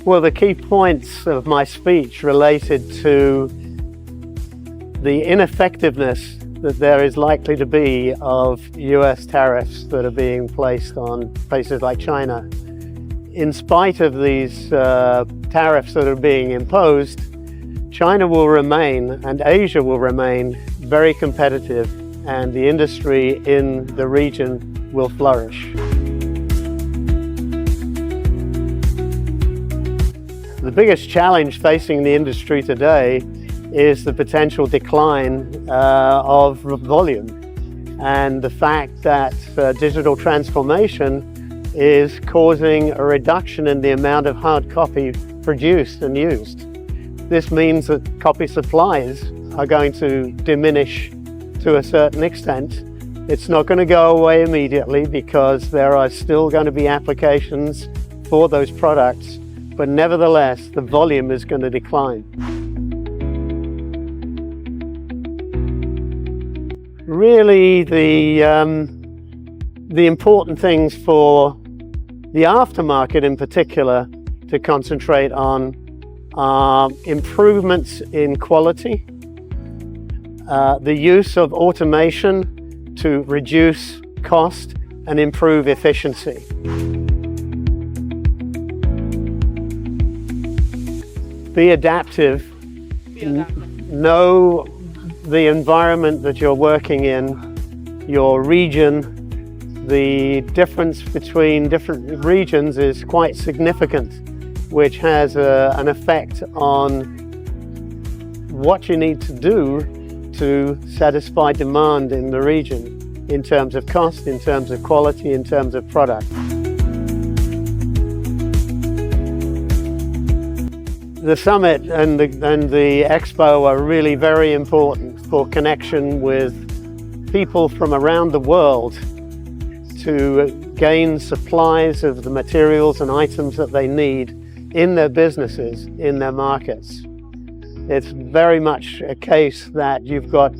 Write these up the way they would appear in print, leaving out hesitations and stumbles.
Well, the key points of my speech related to the ineffectiveness that there is likely to be of US tariffs that are being placed on places like China. In spite of these tariffs that are being imposed, China will remain and Asia will remain very competitive, and the industry in the region will flourish. The biggest challenge facing the industry today is the potential decline of volume, and the fact that digital transformation is causing a reduction in the amount of hard copy produced and used. This means that copy supplies are going to diminish to a certain extent. It's not going to go away immediately because there are still going to be applications for those products, but nevertheless, the volume is going to decline. Really, the important things for the aftermarket in particular to concentrate on are improvements in quality, the use of automation to reduce cost and improve efficiency. Be adaptive. Know the environment that you're working in, your region. The difference between different regions is quite significant, which has an effect on what you need to do to satisfy demand in the region, in terms of cost, in terms of quality, in terms of product. The summit and the expo are really very important for connection with people from around the world to gain supplies of the materials and items that they need in their businesses, in their markets. It's very much a case that you've got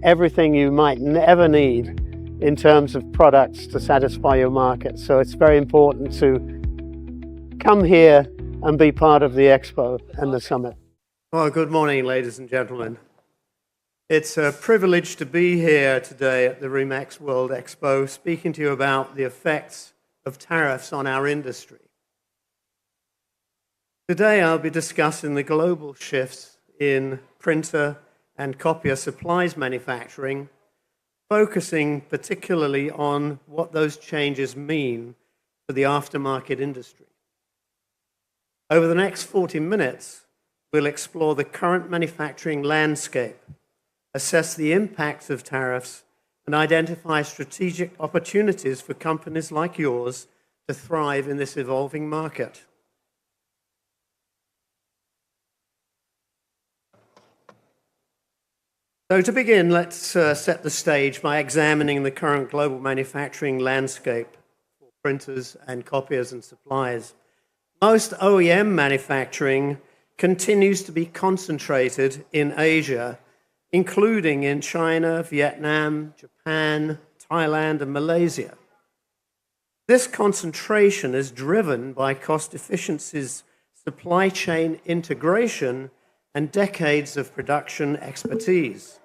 everything you might ever need in terms of products to satisfy your market. So it's very important to come here and be part of the expo and the summit. Well, good morning, ladies and gentlemen. It's a privilege to be here today at the RemaxWorld Expo, speaking to you about the effects of tariffs on our industry. Today I'll be discussing the global shifts in printer and copier supplies manufacturing, focusing particularly on what those changes mean for the aftermarket industry. Over the next 40 minutes, we'll explore the current manufacturing landscape, assess the impacts of tariffs, and identify strategic opportunities for companies like yours to thrive in this evolving market. So to begin, let's set the stage by examining the current global manufacturing landscape for printers and copiers and supplies. Most OEM manufacturing continues to be concentrated in Asia, including in China, Vietnam, Japan, Thailand, and Malaysia. This concentration is driven by cost efficiencies, supply chain integration, and decades of production expertise.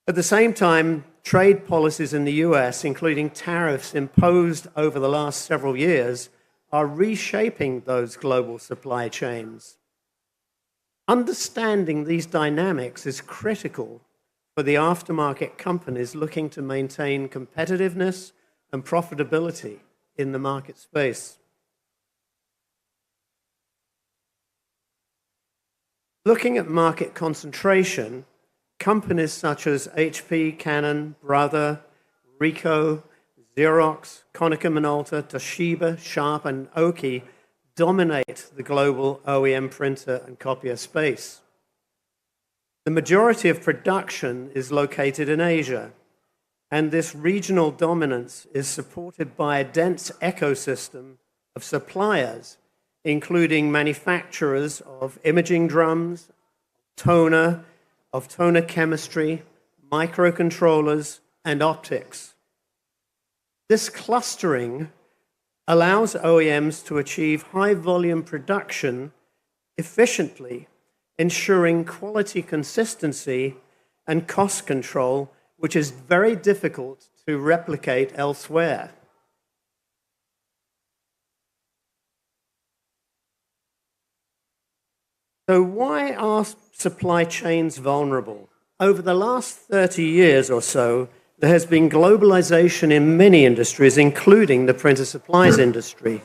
At the same time, trade policies in the US, including tariffs imposed over the last several years, are reshaping those global supply chains. Understanding these dynamics is critical for the aftermarket companies looking to maintain competitiveness and profitability in the market space. Looking at market concentration, companies such as HP, Canon, Brother, Ricoh, Xerox, Konica Minolta, Toshiba, Sharp, and Oki dominate the global OEM printer and copier space. The majority of production is located in Asia, and this regional dominance is supported by a dense ecosystem of suppliers, including manufacturers of imaging drums, toner chemistry, microcontrollers, and optics. This clustering allows OEMs to achieve high volume production efficiently, ensuring quality consistency and cost control, which is very difficult to replicate elsewhere. So why are supply chains vulnerable? Over the last 30 years or so, there has been globalization in many industries, including the printer supplies industry.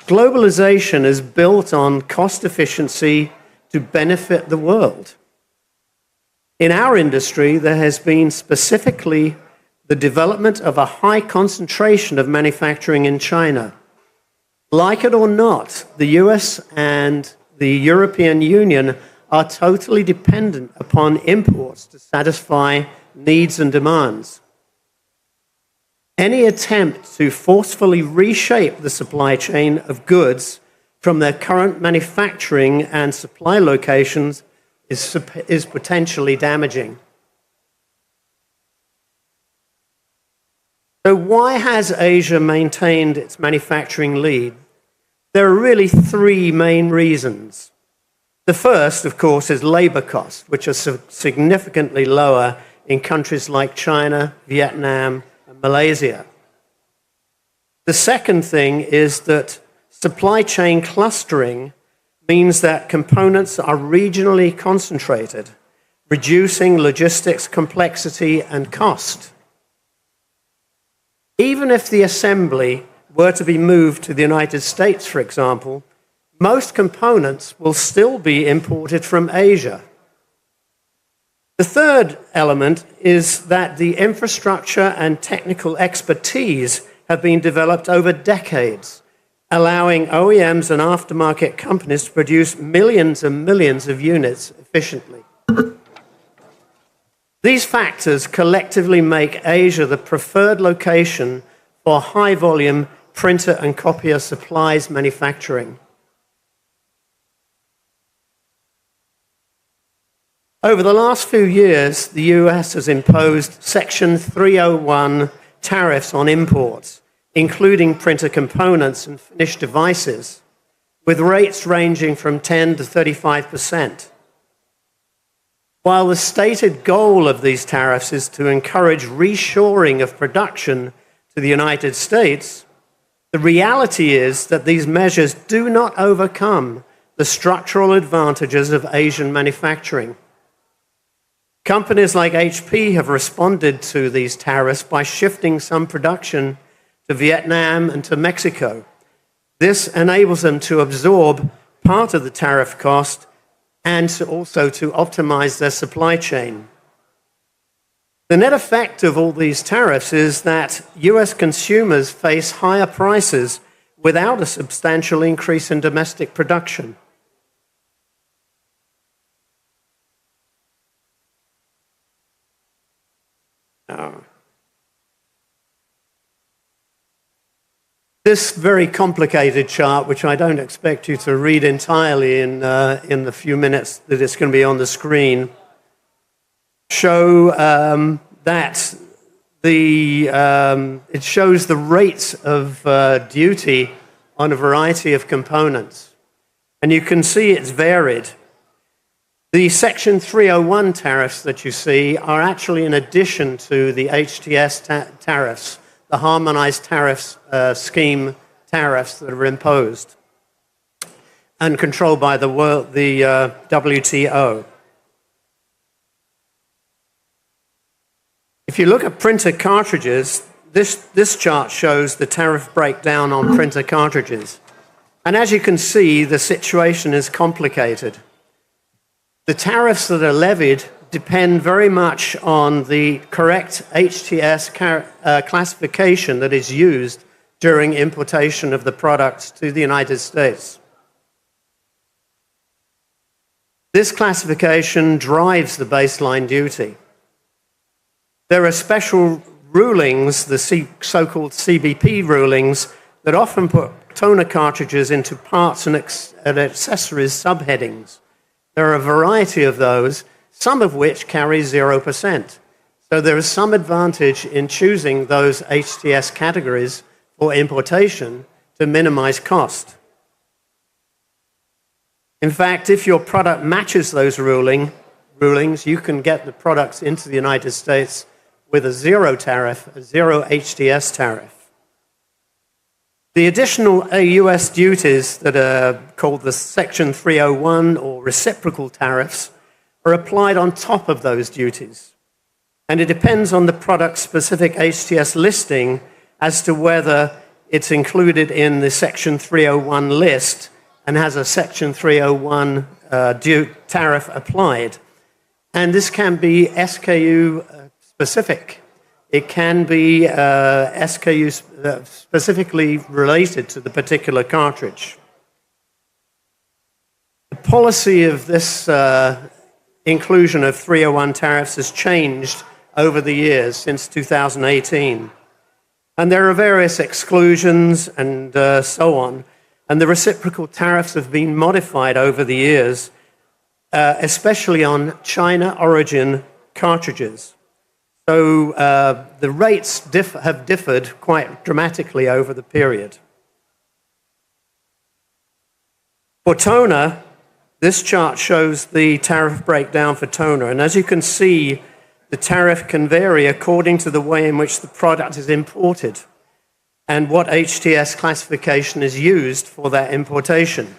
Globalization is built on cost efficiency to benefit the world. In our industry, there has been specifically the development of a high concentration of manufacturing in China. Like it or not, the US and the European Union are totally dependent upon imports to satisfy needs and demands. Any attempt to forcefully reshape the supply chain of goods from their current manufacturing and supply locations is potentially damaging. So why has Asia maintained its manufacturing lead? There are really three main reasons. The first, of course, is labor costs, which are significantly lower in countries like China, Vietnam, and Malaysia. The second thing is that supply chain clustering means that components are regionally concentrated, reducing logistics complexity and cost. Even if the assembly were to be moved to the United States, for example, most components will still be imported from Asia. The third element is that the infrastructure and technical expertise have been developed over decades, allowing OEMs and aftermarket companies to produce millions and millions of units efficiently. These factors collectively make Asia the preferred location for high-volume printer and copier supplies manufacturing. Over the last few years, the US has imposed Section 301 tariffs on imports, including printer components and finished devices, with rates ranging from 10 to 35%. While the stated goal of these tariffs is to encourage reshoring of production to the United States, the reality is that these measures do not overcome the structural advantages of Asian manufacturing. Companies like HP have responded to these tariffs by shifting some production to Vietnam and to Mexico. This enables them to absorb part of the tariff cost and also to optimize their supply chain. The net effect of all these tariffs is that US consumers face higher prices without a substantial increase in domestic production. This very complicated chart, which I don't expect you to read entirely in the few minutes that it's going to be on the screen, show that it shows the rates of duty on a variety of components. And you can see it's varied. The Section 301 tariffs that you see are actually in addition to the HTS tariffs, the harmonized tariffs scheme tariffs that are imposed and controlled by the WTO. If you look at printer cartridges, this chart shows the tariff breakdown on printer cartridges. And as you can see, the situation is complicated. The tariffs that are levied depend very much on the correct HTS classification that is used during importation of the products to the United States. This classification drives the baseline duty. There are special rulings, the so-called CBP rulings, that often put toner cartridges into parts and accessories subheadings. There are a variety of those, some of which carry 0%. So there is some advantage in choosing those HTS categories for importation to minimize cost. In fact, if your product matches those rulings, you can get the products into the United States with a zero tariff, a zero HTS tariff. The additional US duties that are called the Section 301 or reciprocal tariffs are applied on top of those duties. And it depends on the product's specific HTS listing as to whether it's included in the Section 301 list and has a Section 301 tariff applied. And this can be SKU specific. It can be SKU specifically related to the particular cartridge. The policy of this inclusion of 301 tariffs has changed over the years since 2018. And there are various exclusions and so on. And the reciprocal tariffs have been modified over the years, especially on China origin cartridges. So the rates have differed quite dramatically over the period. For toner, this chart shows the tariff breakdown for toner. And as you can see, the tariff can vary according to the way in which the product is imported and what HTS classification is used for that importation.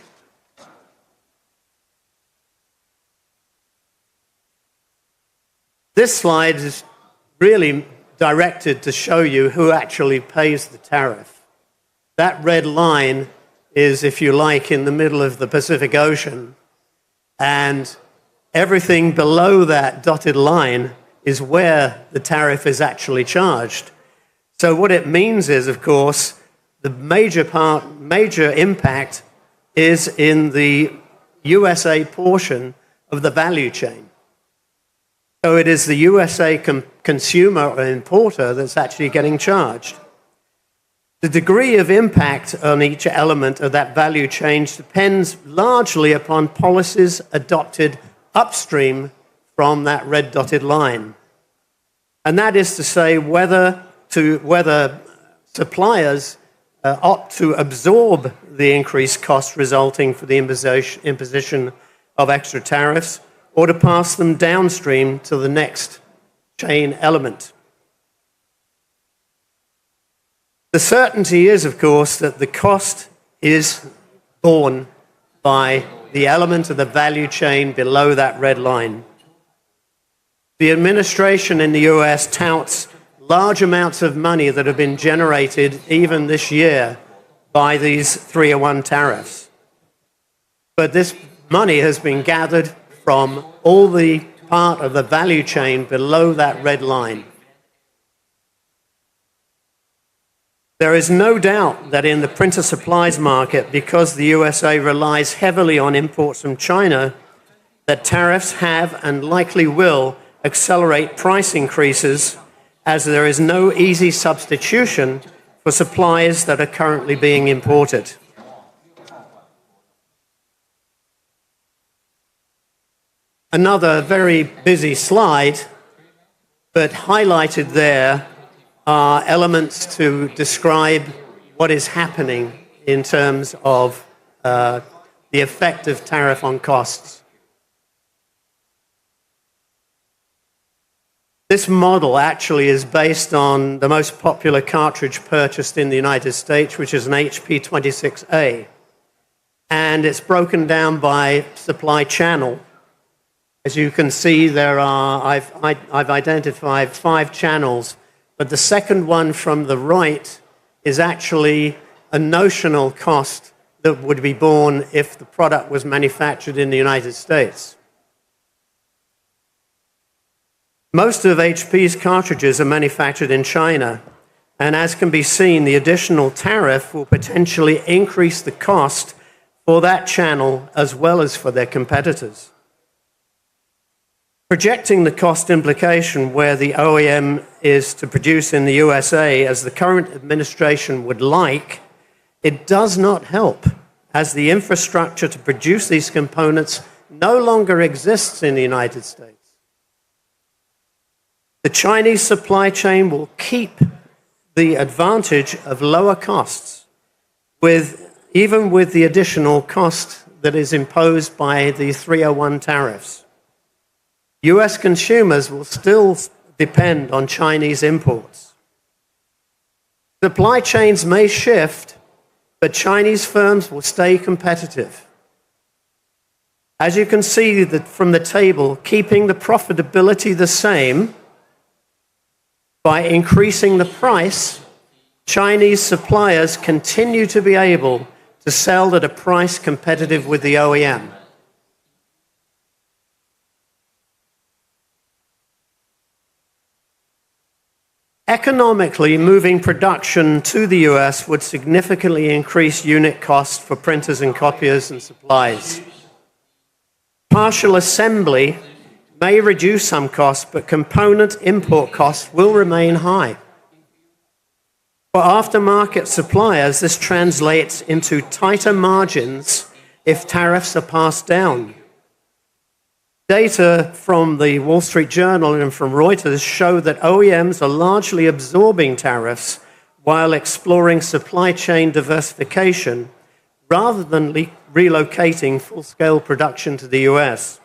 This slide is really directed to show you who actually pays the tariff. That red line is, if you like, in the middle of the Pacific Ocean, and everything below that dotted line is where the tariff is actually charged. So what it means is, of course, the major impact is in the USA portion of the value chain. So it is the USA consumer or importer that's actually getting charged. The degree of impact on each element of that value chain depends largely upon policies adopted upstream from that red dotted line. And that is to say whether suppliers opt to absorb the increased cost resulting from the imposition of extra tariffs, or to pass them downstream to the next chain element. The certainty is, of course, that the cost is borne by the element of the value chain below that red line. The administration in the US touts large amounts of money that have been generated even this year by these 301 tariffs. But this money has been gathered from all the part of the value chain below that red line. There is no doubt that in the printer supplies market, because the USA relies heavily on imports from China, that tariffs have and likely will accelerate price increases, as there is no easy substitution for supplies that are currently being imported. Another very busy slide, but highlighted there are elements to describe what is happening in terms of the effect of tariff on costs. This model actually is based on the most popular cartridge purchased in the United States, which is an HP 26A. And it's broken down by supply channel. As you can see, I've identified 5 channels, but the second one from the right is actually a notional cost that would be borne if the product was manufactured in the United States. Most of HP's cartridges are manufactured in China, and as can be seen, the additional tariff will potentially increase the cost for that channel as well as for their competitors. Projecting the cost implication where the OEM is to produce in the USA, as the current administration would like, it does not help, as the infrastructure to produce these components no longer exists in the United States. The Chinese supply chain will keep the advantage of lower costs, even with the additional cost that is imposed by the 301 tariffs. US consumers will still depend on Chinese imports. Supply chains may shift, but Chinese firms will stay competitive. As you can see from the table, keeping the profitability the same by increasing the price, Chinese suppliers continue to be able to sell at a price competitive with the OEM. Economically, moving production to the US would significantly increase unit costs for printers and copiers and supplies. Partial assembly may reduce some costs, but component import costs will remain high. For aftermarket suppliers, this translates into tighter margins if tariffs are passed down. Data from the Wall Street Journal and from Reuters show that OEMs are largely absorbing tariffs while exploring supply chain diversification rather than relocating full-scale production to the US.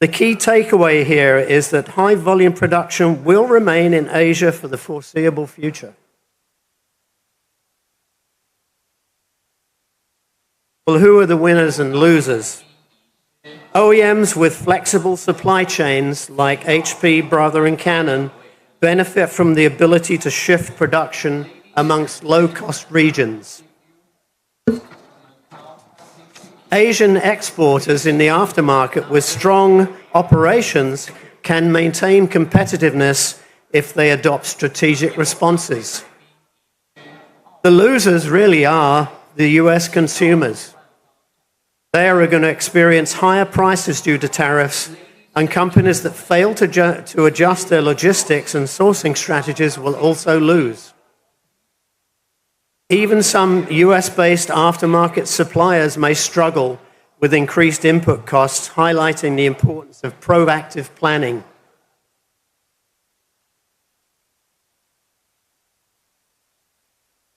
The key takeaway here is that high-volume production will remain in Asia for the foreseeable future. Well, who are the winners and losers? OEMs with flexible supply chains like HP, Brother, and Canon benefit from the ability to shift production amongst low-cost regions. Asian exporters in the aftermarket with strong operations can maintain competitiveness if they adopt strategic responses. The losers really are the US consumers. They are going to experience higher prices due to tariffs, and companies that fail to adjust their logistics and sourcing strategies will also lose. Even some US-based aftermarket suppliers may struggle with increased input costs, highlighting the importance of proactive planning.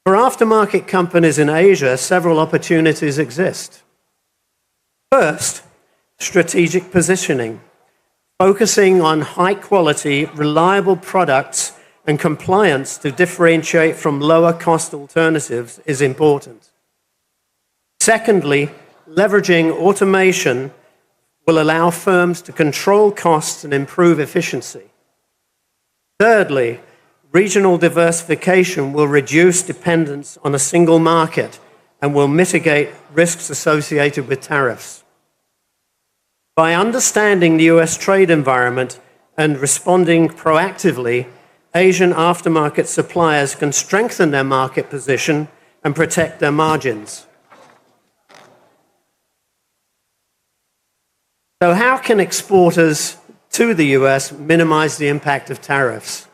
For aftermarket companies in Asia, several opportunities exist. First, strategic positioning. Focusing on high-quality, reliable products and compliance to differentiate from lower-cost alternatives is important. Secondly, leveraging automation will allow firms to control costs and improve efficiency. Thirdly, regional diversification will reduce dependence on a single market and will mitigate risks associated with tariffs. By understanding the US trade environment and responding proactively, Asian aftermarket suppliers can strengthen their market position and protect their margins. So how can exporters to the US minimize the impact of tariffs?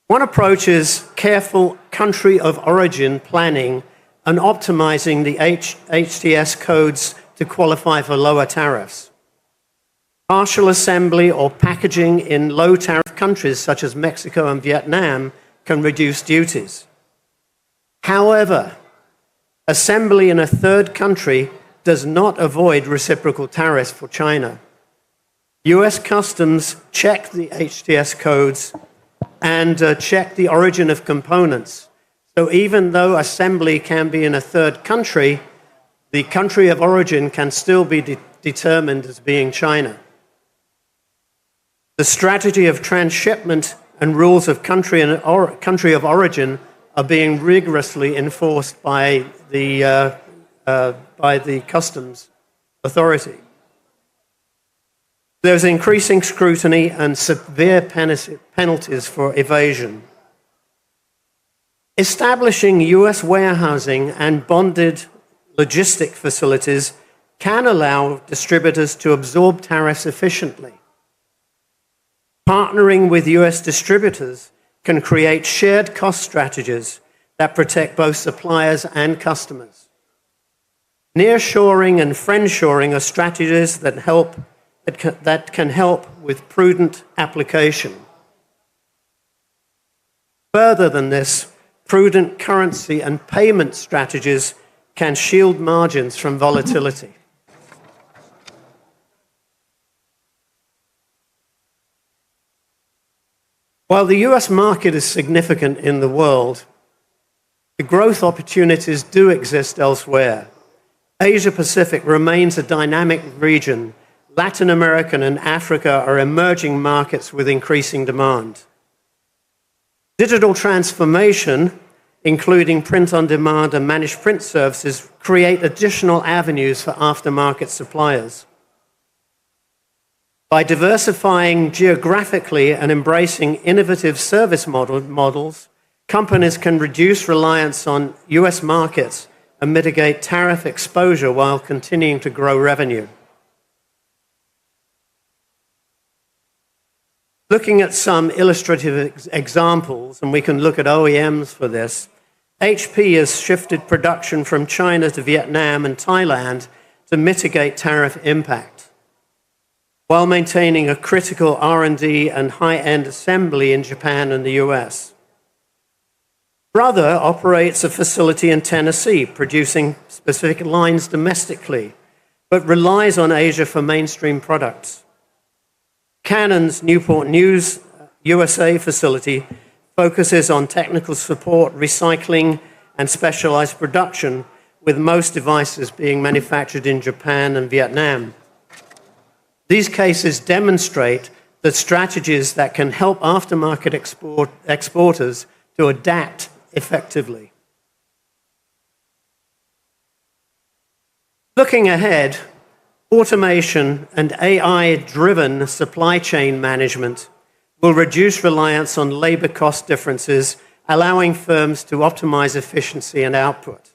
One approach is careful country of origin planning and optimizing the HTS codes to qualify for lower tariffs. Partial assembly or packaging in low-tariff countries such as Mexico and Vietnam can reduce duties. However, assembly in a third country does not avoid reciprocal tariffs for China. US Customs check the HTS codes and check the origin of components. So even though assembly can be in a third country, the country of origin can still be determined as being China. The strategy of transshipment and rules of country of origin are being rigorously enforced by the customs authority. There's increasing scrutiny and severe penalties for evasion. Establishing US warehousing and bonded logistic facilities can allow distributors to absorb tariffs efficiently. Partnering with US distributors can create shared cost strategies that protect both suppliers and customers. Nearshoring and friendshoring are strategies that can help with prudent application. Further than this, prudent currency and payment strategies can shield margins from volatility. While the US market is significant in the world, the growth opportunities do exist elsewhere. Asia Pacific remains a dynamic region. Latin America and Africa are emerging markets with increasing demand. Digital transformation, including print on demand and managed print services, create additional avenues for aftermarket suppliers. By diversifying geographically and embracing innovative service models, companies can reduce reliance on US markets and mitigate tariff exposure while continuing to grow revenue. Looking at some illustrative examples, and we can look at OEMs for this, HP has shifted production from China to Vietnam and Thailand to mitigate tariff impact, while maintaining a critical R&D and high-end assembly in Japan and the US. Brother operates a facility in Tennessee, producing specific lines domestically, but relies on Asia for mainstream products. Canon's Newport News, USA facility focuses on technical support, recycling, and specialized production, with most devices being manufactured in Japan and Vietnam. These cases demonstrate the strategies that can help aftermarket exporters to adapt effectively. Looking ahead, automation and AI-driven supply chain management will reduce reliance on labor cost differences, allowing firms to optimize efficiency and output.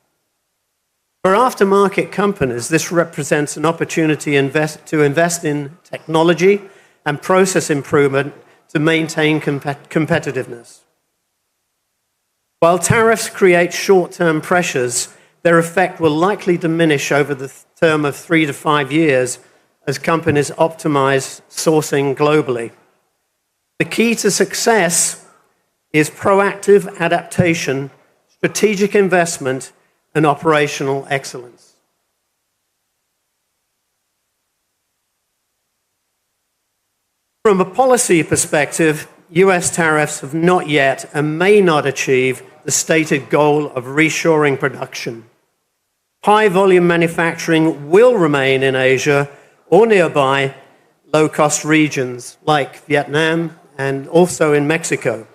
For aftermarket companies, this represents an opportunity to invest in technology and process improvement to maintain competitiveness. While tariffs create short-term pressures, their effect will likely diminish over the term of 3 to 5 years as companies optimize sourcing globally. The key to success is proactive adaptation, strategic investment, and operational excellence. From a policy perspective, US tariffs have not yet and may not achieve the stated goal of reshoring production. High-volume manufacturing will remain in Asia or nearby low-cost regions like Vietnam and also in Mexico.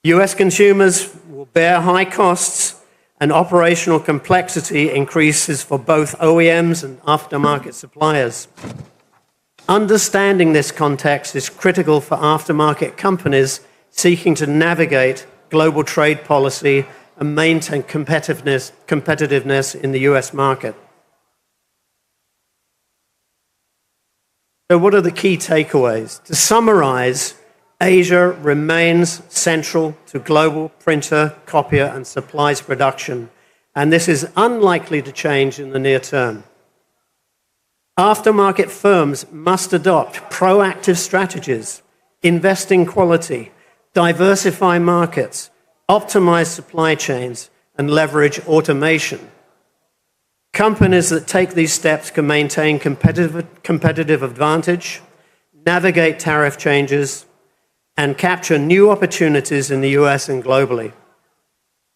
US consumers will bear high costs, and operational complexity increases for both OEMs and aftermarket suppliers. Understanding this context is critical for aftermarket companies seeking to navigate global trade policy and maintain competitiveness in the US market. So what are the key takeaways? To summarize, Asia remains central to global printer, copier, and supplies production, and this is unlikely to change in the near term. Aftermarket firms must adopt proactive strategies, invest in quality, diversify markets, optimize supply chains, and leverage automation. Companies that take these steps can maintain competitive advantage, navigate tariff changes, and capture new opportunities in the US and globally.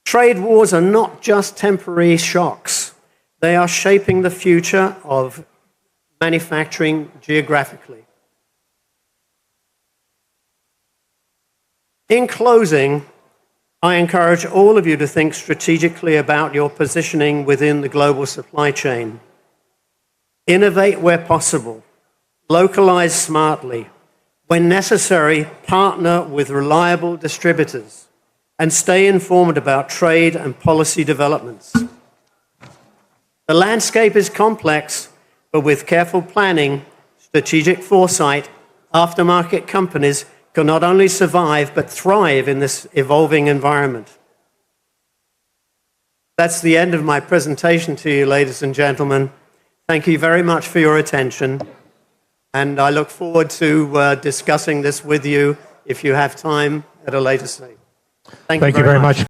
Trade wars are not just temporary shocks. They are shaping the future of manufacturing geographically. In closing, I encourage all of you to think strategically about your positioning within the global supply chain. Innovate where possible, localize smartly. When necessary, partner with reliable distributors, and stay informed about trade and policy developments. The landscape is complex, but with careful planning, strategic foresight, aftermarket companies can not only survive, but thrive in this evolving environment. That's the end of my presentation to you, ladies and gentlemen. Thank you very much for your attention, and I look forward to discussing this with you if you have time at a later stage. Thank you very much.